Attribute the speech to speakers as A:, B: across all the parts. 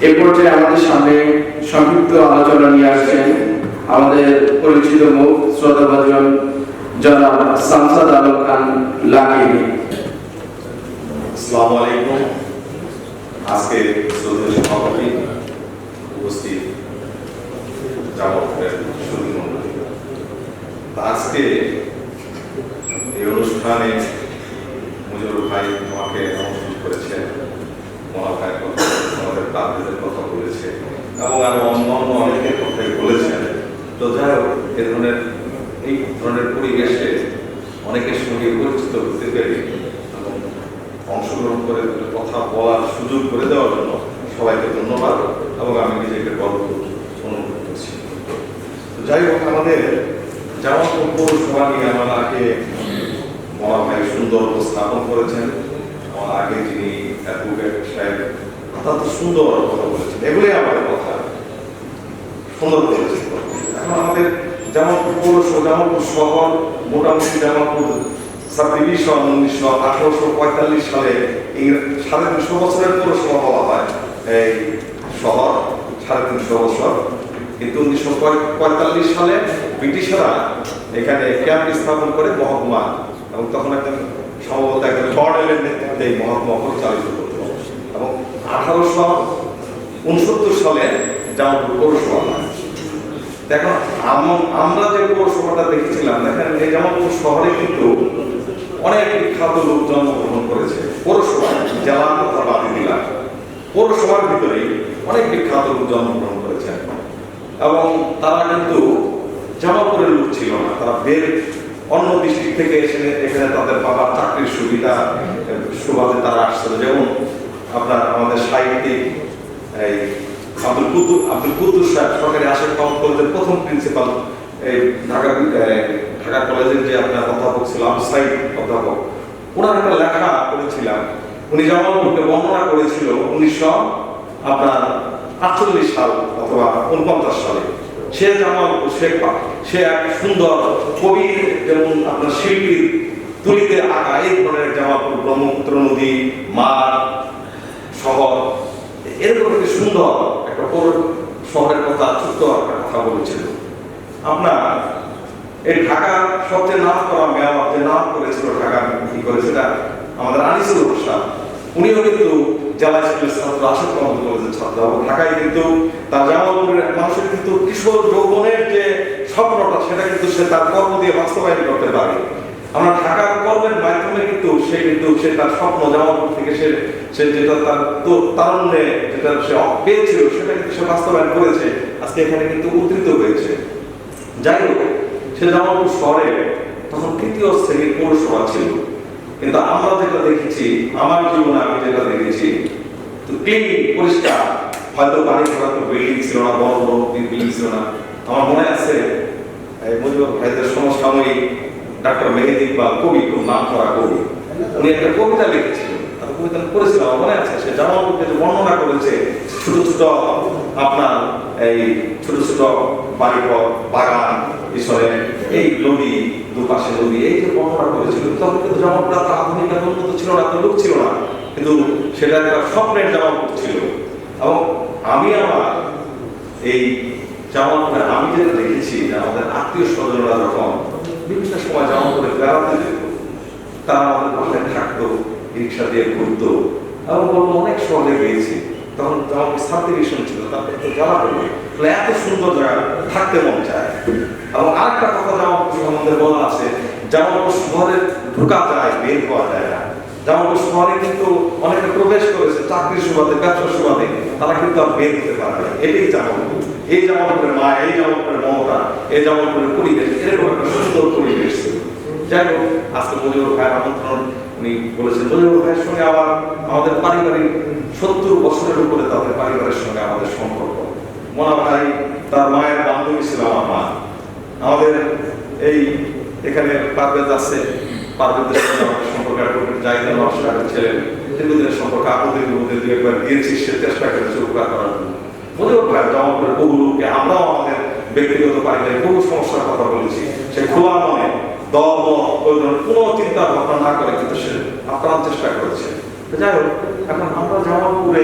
A: এ পর্যায়ে আমাদের সামনে সংক্ষিপ্ত আলোচনা নিয়ে আসছেন আমাদের পরিচিত মুখ শ্রদ্ধাভাজন জনাব শামসাদ আলম খান লাকিব।
B: আসসালামু আলাইকুম। আজকে শ্রদ্ধেয় সভাপতি উপস্থিত জামাতের সুধী মণ্ডলী, আজকে এই অনুষ্ঠানে মুজিবুর ভাই আমাকে আমন্ত্রণ করেছেন, মহা ভাইয়ের কথা, আমাদের প্রার্থীদের কথা বলেছে এবং আরো অন্যান্য অনেকের কথাই বলেছেন। তো যাই হোক, এই ধরনের পরিবেশে অনেকের সঙ্গে পরিচিত হতে পেরে এবং অংশগ্রহণ করে কথা বলার সুযোগ করে দেওয়ার জন্য সবাইকে ধন্যবাদ এবং আমি নিজেকে গর্ব অনুভব করছি। যাই হোক, আমাদের জামালপুর পৌরসভা নিয়ে আমার আগে মহা ভাই সুন্দর উপস্থাপন করেছেন। আমার আগে যিনি অ্যাডভোকেট সাহেব অত্যন্ত সুন্দর কথা বলেছেন, এগুলোই আমাদের কথা সুন্দর করেছেন। এখন আমাদের জামালপুর পৌরসভা, জামালপুর শহর মোটামুটি জামালপুর সাব ডিভিশন 1845 সালে এই 350 বছরের পৌরসভা বলা হয় এই শহর, 350 বছর। কিন্তু 1945 সালে ব্রিটিশরা এখানে ক্যাম্প স্থাপন করে মহকুমা, এবং তখন একজন সম্ভবত একজন কর্নেলের নেতৃত্বে এই মহকুমা পরিচালিত করত এবং 1869 সালে জামালপুর পৌরসভা হয়। দেখুন, আমরা যে পৌরসভাটা দেখেছিলাম, দেখেন এই জামালপুর শহরে কিন্তু অনেক বিখ্যাত লোক জন্মগ্রহণ করেছে। পৌরসভা, জেলার কথা বাদ দিলাম, পৌরসভার ভিতরেই অনেক বিখ্যাত লোক জন্মগ্রহণ করেছেন এবং তারা কিন্তু জামালপুরের লোক ছিল না, তারা অন্য ডিস্ট্রিক্ট থেকে এসে এখানে তাদের বাবার চাকরির সুবাদে তারা আসছিল। যেমন আপনার আমাদের সাহিত্যিক এই আব্দুল কুদ্দুস সাহেব, সরকারি আশিক কলেজের প্রথম প্রিন্সিপাল, এই ঢাকা কলেজের যে আপনার অধ্যাপক ছিল আবু সাইদ অধ্যাপক, ওনার একটা লেখা করেছিলাম। উনি জামালপুরকে বর্ণনা করেছিল 1948 সাল অথবা 49 সালে। সে জামালপুর সে এক সুন্দর কবি, যেমন আপনার শিল্পী তুলিতে আঁকা এই ধরনের জামালপুর, ব্রহ্মপুত্র নদী, মাঠ, শহর, এরকম একটি সুন্দর একটা শহরের কথা, ছোট্ট একটা কথা বলেছিল। আপনার এই ঢাকার সবচেয়ে নাম করা মেয়র যে নাম করেছিল ঢাকা কি করে, সেটা আমাদের আনিসুল হোসেন। উনিও কিন্তু জেলা স্কুলের ছাত্র, আশিক কলেজের ছাত্র, এবং ঢাকায় কিন্তু তার জামালপুরের মানুষের কিন্তু কিশোর যৌবনের যে স্বপ্নটা, সেটা কিন্তু সে তার কর্ম দিয়ে বাস্তবায়ন করতে পারে। আমরা ঢাকার কর্মের মাধ্যমে কিন্তু সে তার স্বপ্ন জামালপুর থেকে সে যেটা তার তারুণ্যে যেটা সে পেয়েছিল, সেটা কিন্তু সে বাস্তবায়ন করেছে, আজকে এখানে কিন্তু উদ্ধৃত হয়েছে। যাই হোক, সে জামালপুর শহরে তখন 3য় শ্রেণীর পৌরসভা ছিল। কিন্তু আমরা যেটা দেখেছি, আমার জীবনে আমি যেটা দেখেছি, তো ক্লিন, পরিষ্কার, হয়তো বাড়ি ঘর বিল্ডিং ছিল না, বড় বড় বিল্ডিং ছিল না। আমার মনে আছে মুজিবুর ভাইদের সমসাময়িক ডাক্তার মেহেদি ইকবাল, কবি, খুব নাম করা কবি, উনি একটা কবিতা লিখেছিলেন। কবিতা পড়েছিলাম, মনে আছে। সে জামালপুরকে যে বর্ণনা করেছে, ছোট ছোট আপনার এই ছোট ছোট বাড়িঘর, বাগান, পিছনে এই নদী, দুপাশে নদী, এই যে বর্ণনা করেছিল, তখন কিন্তু জামালপুর এত আধুনিক, এত উন্নত ছিল না, এত লোক ছিল না, কিন্তু সেটা একটা স্বপ্নের জামালপুর ছিল। এবং আমি আমার এই জামালপুরে আমি যেটা দেখেছি, আমাদের আত্মীয় স্বজনরা যখন বিভিন্ন সময় জামালপুরে বেড়াতে যেত, তারা আমাদের বাসায় থাকতো, রিক্সা দিয়ে ঘুরতো এবং বলবো অনেক শহরে গিয়েছি, তখন জামালপুর সাব ডিভিশন ছিল, তারপরে তো জ্বালা করবে, এত সুন্দর জায়গা, থাকতে মন চায়। এবং আরেকটা কথা জামালপুর সম্বন্ধে বলা আছে, জামালপুর শহরে ঢোকা যায়, বের হওয়া যায় না। জামালপুর শহরে কিন্তু অনেকে প্রবেশ করেছে চাকরির সুবাদে, ব্যবসার সুবাদে, তারা কিন্তু আর বের হতে পারে না। এটাই জামালপুর, এই জামালপুরের মায়া, এই জামালপুরের মমতা, এই জামালপুরের পরিবেশ, এরকম একটা সুন্দর পরিবেশ ছিল। যাই হোক, আজকে মুজিবুর ভাইয়ের আমন্ত্রণ, উনি বলেছেন মুজিবুর ভাইয়ের সঙ্গে আবার আমাদের পারিবারিক 70 বছরের উপরে তাদের পরিবারের সঙ্গে আমাদের সম্পর্ক। মোনা ভাই তার মায়ের বান্ধবী ছিল আমার মা। আমাদের এই এখানে পারভেজ আছে, পারভেজের সঙ্গে আমাদের সম্পর্ক জায়গা নষ্ট ছিলেন, দীর্ঘদিনের সম্পর্ক, আপনাদের মধ্যে দু একবার গিয়েছি, সে চেষ্টা করেছে উপকার করার জন্য। মুজিবুর ভাই জামালপুরের বহু লোককে, আমরাও আমাদের ব্যক্তিগত পারিবারিক বহু সমস্যার কথা বলেছি, সে খোলা মনে দল কোনো চিন্তা ভাবনা না করে কিন্তু সে আপ্রাণ চেষ্টা করেছে। যাই হোক, এখন আমরা জামালপুরে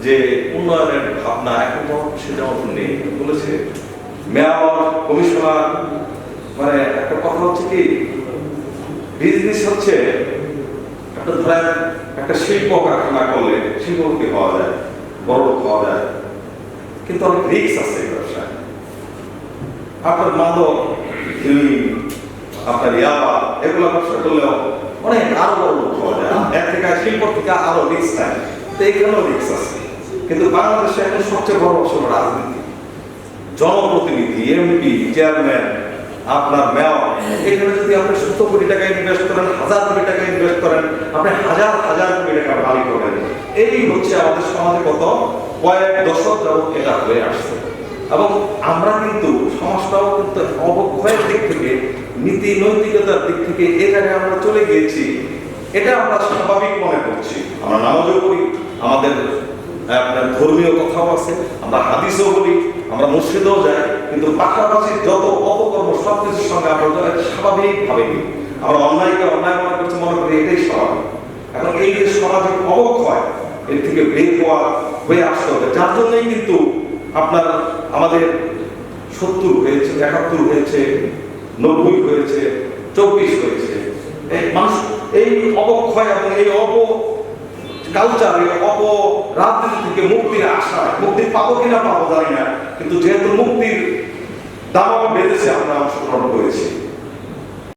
B: যে উন্নয়নের ভাবনা এখন যেমন সে যেমন নেই বলেছে মেয়র কমিশনার মানে একটা কথা হচ্ছে কি বিজনেস হচ্ছে একটা ধরেন একটা শিল্প কারখানা করলে শিল্পপতি হওয়া যায় বড় লোক হওয়া যায় কিন্তু অনেক রিস্ক আছে এই ব্যবসায় আপনার মাদক আপনার ইয়াবা এগুলো ব্যবসা করলেও অনেক আরো বড় লোক হওয়া যায় এর থেকে শিল্প থেকে আরো রিস্ক থাকে তো এইখানেও রিস্ক আছে কিন্তু বাংলাদেশে এখন সবচেয়ে বড় অংশ রাজনীতি জনপ্রতিনিধি এমপি চেয়ারম্যান আপনার মেয়র এখানে যদি আপনি 70 কোটি টাকা ইনভেস্ট করেন 1000 কোটি টাকা ইনভেস্ট করেন আপনি হাজার হাজার কোটি টাকা মালিক হবেন এই হচ্ছে আমাদের সমাজে কত কয়েক দশক যাবত এটা হয়ে আসছে এবং আমরা কিন্তু সমাজটাও কিন্তু অবক্ষয়ের দিক থেকে নীতি নৈতিকতার দিক থেকে এই জায়গায় আমরা চলে গিয়েছি এটা আমরা স্বাভাবিক মনে করছি আমরা নামাজও করি আমাদের আপনার ধর্মীয় কথাও আছে আমরা হাদিসও বলি আমরা মসজিদেও যাই কিন্তু পাশাপাশি যত অপকর্ম সব কিছুর সঙ্গে আমরা স্বাভাবিক ভাবে নিই আমরা অন্যায়কে অন্যায় মনে করছি মনে করি এটাই স্বাভাবিক এখন এই যে সামাজিক অবক্ষয় এর থেকে বের হয়ে আসতে হবে যার জন্যই কিন্তু আপনার আমাদের 70 হয়েছে 71 হয়েছে 90 হয়েছে 24 হয়েছে মানুষ এই অবক্ষয় এবং এই কালচার এই রাজনীতি থেকে মুক্তির আশা মুক্তি পাবো কিনা পাবো জানি না কিন্তু যেহেতু মুক্তির দাম বেঁধেছে আমরা অংশগ্রহণ করেছি